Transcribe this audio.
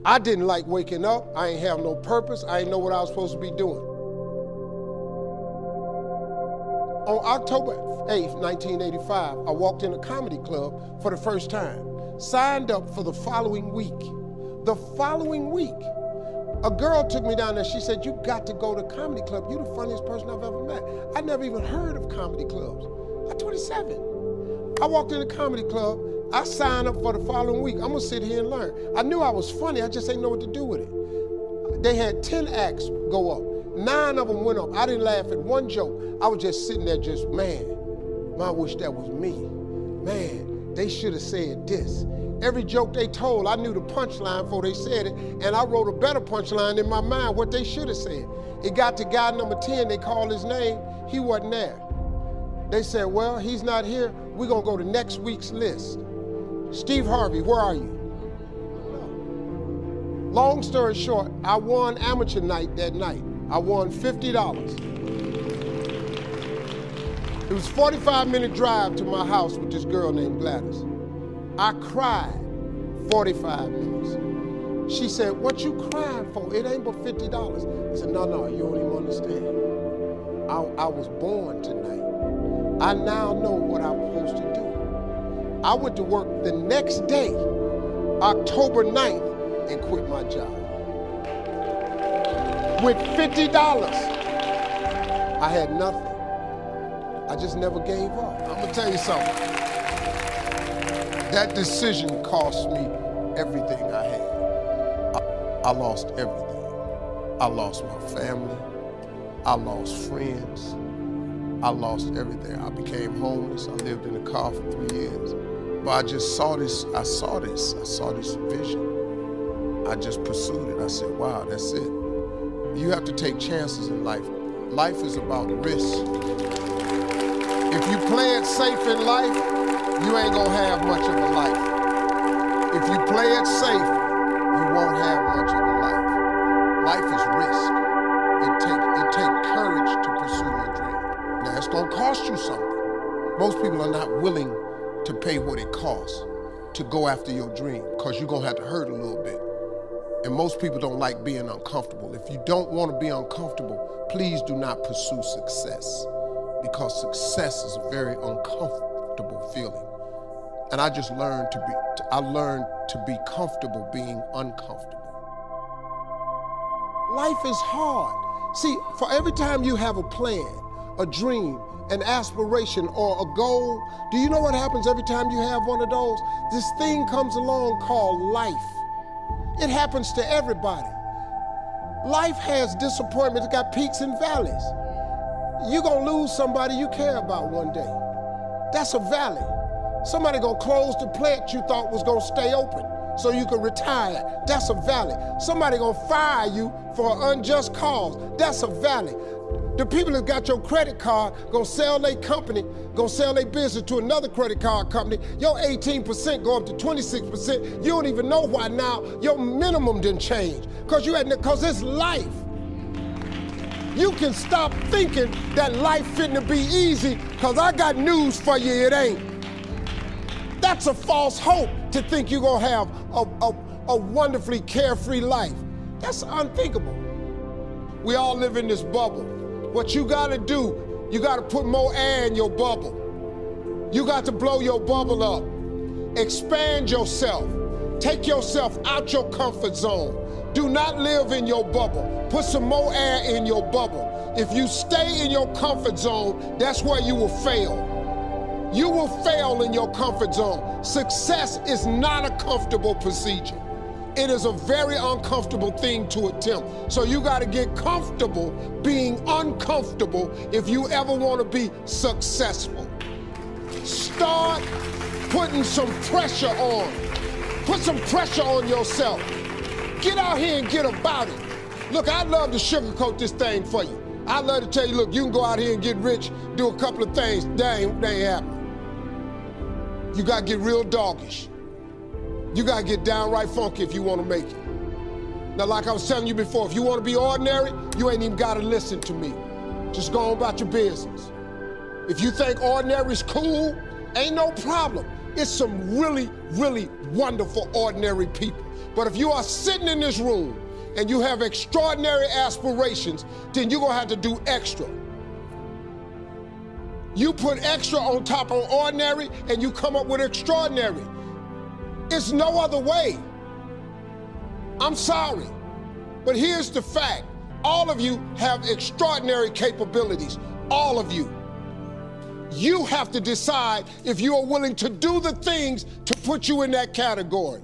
I didn't like waking up. I ain't have no purpose. I didn't know what I was supposed to be doing. On October 8th, 1985, I walked in a comedy club for the first time. Signed up for the following week. The following week, a girl took me down there. She said, "You got to go to comedy club. You're the funniest person I've ever met." I never even heard of comedy clubs. I'm 27. I walked in the comedy club. I signed up for the following week. I'm gonna sit here and learn. I knew I was funny. I just didn't know what to do with it. They had 10 acts go up. 9 of them went up. I didn't laugh at one joke. I was just sitting there just, man, I wish that was me. Man, they should have said this. Every joke they told, I knew the punchline before they said it, and I wrote a better punchline in my mind, what they should have said. It got to guy number 10, they called his name, he wasn't there. They said, well, he's not here, we're gonna go to next week's list. Steve Harvey, where are you? Long story short, I won amateur night that night. I won $50. It was a 45-minute drive to my house with this girl named Gladys. I cried 45 minutes. She said, "What you crying for? It ain't but $50. I said, no, you don't even understand. I was born tonight. I now know what I'm supposed to do. I went to work the next day, October 9th, and quit my job. With $50, I had nothing. I just never gave up. I'm gonna tell you something. That decision cost me everything I had. I lost everything. I lost my family. I lost friends. I lost everything. I became homeless. I lived in a car for 3 years. But I just saw this, I saw this vision. I just pursued it. I said, wow, that's it. You have to take chances in life. Life is about risk. If you play it safe in life, you ain't gonna have much of a life. If you play it safe, you won't have much of a life. Life is risk. It takes courage to pursue your dream. Now, it's gonna cost you something. Most people are not willing to pay what it costs to go after your dream, because you're gonna have to hurt a little bit. And most people don't like being uncomfortable. If you don't wanna be uncomfortable, please do not pursue success, because success is a very uncomfortable feeling. And I just learned to be comfortable being uncomfortable. Life is hard. See, for every time you have a plan, a dream, an aspiration, or a goal, do you know what happens every time you have one of those? This thing comes along called life. It happens to everybody. Life has disappointments, it's got peaks and valleys. You're gonna lose somebody you care about one day. That's a valley. Somebody gonna close the plant you thought was gonna stay open so you could retire. That's a valley. Somebody gonna fire you for an unjust cause. That's a valley. The people that got your credit card gonna sell their company, gonna sell their business to another credit card company. Your 18% go up to 26%. You don't even know why now. Your minimum didn't change because it's life. You can stop thinking that life fitting to be easy, because I got news for you, it ain't. That's a false hope to think you're gonna have a wonderfully carefree life. That's unthinkable. We all live in this bubble. What you gotta do, you gotta put more air in your bubble. You got to blow your bubble up. Expand yourself. Take yourself out your comfort zone. Do not live in your bubble. Put some more air in your bubble. If you stay in your comfort zone, that's where you will fail. You will fail in your comfort zone. Success is not a comfortable procedure. It is a very uncomfortable thing to attempt. So you gotta get comfortable being uncomfortable if you ever wanna be successful. Start putting some pressure on. Put some pressure on yourself. Get out here and get about it. Look, I'd love to sugarcoat this thing for you. I'd love to tell you, look, you can go out here and get rich, do a couple of things. That ain't happening. You gotta get real doggish. You gotta get downright funky if you wanna make it. Now, like I was telling you before, if you wanna be ordinary, you ain't even gotta listen to me. Just go on about your business. If you think ordinary is cool, ain't no problem. It's some really, really wonderful, ordinary people. But if you are sitting in this room and you have extraordinary aspirations, then you're gonna have to do extra. You put extra on top of ordinary and you come up with extraordinary. It's no other way. I'm sorry, but here's the fact. All of you have extraordinary capabilities, all of you. You have to decide if you are willing to do the things to put you in that category.